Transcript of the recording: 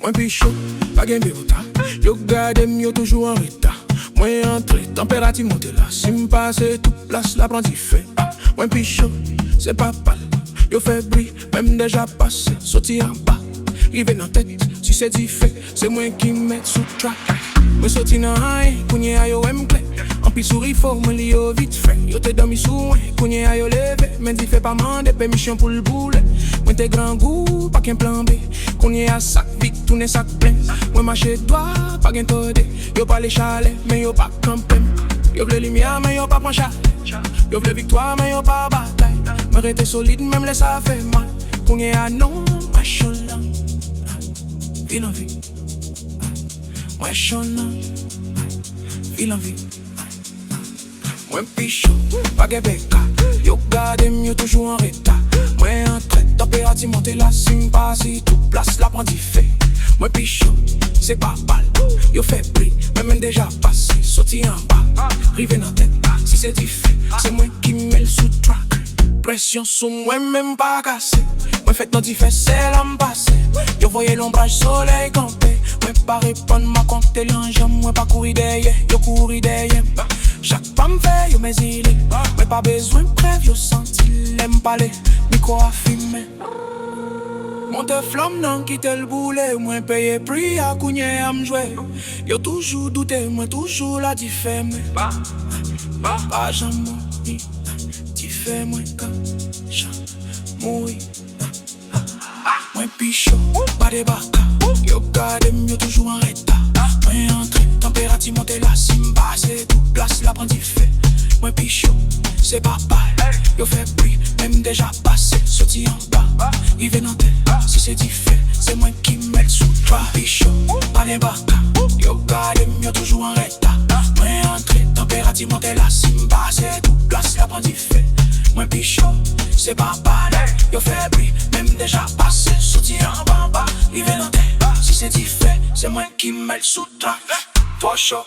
Moi puis chaud, pas gain bébota. Yo gade yo toujours en retard. Moi entré, température monte là. Si m'passe toute place, l'apprenti fait. Moi puis chaud, c'est pas pâle. Yo fait bruit, même déjà passé. Sorti en bas, rive dans tête. Si c'est dit fait, c'est moi qui mets sous track. Moi sorti dans rien, kounye a yo aime clé. En pis souris faut me li yo vite fait. Yo te dormi sous kounye a yo levé. Mais dit fait pas mandé, permission pour le boulet. Moi t'es grand goût, pas qu'un plan B. Kounye a sac vite, tourne sac plein. Moi marche droit, pas qu'un todé. Yo pas les chalets, mais yo pas campé. Yo vle lumière, mais yo pas prend chalet. Yo vle victoire, mais yo pas bataille. Me rete solide, même les ça fait mal. Kounye a non, machallah. Feel en vie. Moi chonna, feel en vie. Moi pichou, pas gebeka. Yo gade yo toujours en retard. Moi entré, température monte là, si m'passe tout place l'apprenti fait. Moi pichou, c'est pas pâle. Yo fait bruit, même déjà passé. Sorti en bas, rive dans tête. Si c'est diffé, c'est moi qui mets le sous-track. Pression sous moi, même pas cassé. Moi fait non diffé, c'est l'embassé. Yo voyez l'ombrage soleil campé. Moi pas répondre ma compte l'enjambe. Moi pas courir derrière, yo courir derrière. Chaque femme fait yo mes îles. Moi pas besoin de preuve, yo senti l'aime parler. Micro à filmer. Monte flamme non quitte le boulet. Moi paye prix à kounye à m'jouer. Yo toujours douté, moi toujours la diffé. Pas jamais diffé, moi comme mourir. Moi pichou, pas de baka. Yo gade yo toujours en retard. Moi entré, température monte là, si m'passe tout place l'apprenti fait. Moi pichou, c'est pas pâle. Yo fait bruit, même déjà passé. Sorti en bas, rive dans tête. Si c'est diffé, c'est moi qui mets le sous-track. Pichou, pas de baka. Yo gade yo toujours en retard. Moi entré, température monte là, si m'passe tout place l'apprenti fait. Moi pichou, c'est pas pâle. Yo fait bruit, même déjà passé. Sorti en bas, rive dans tête. Si c'est diffé, c'est moi qui mets le sous-track. Toi chaud.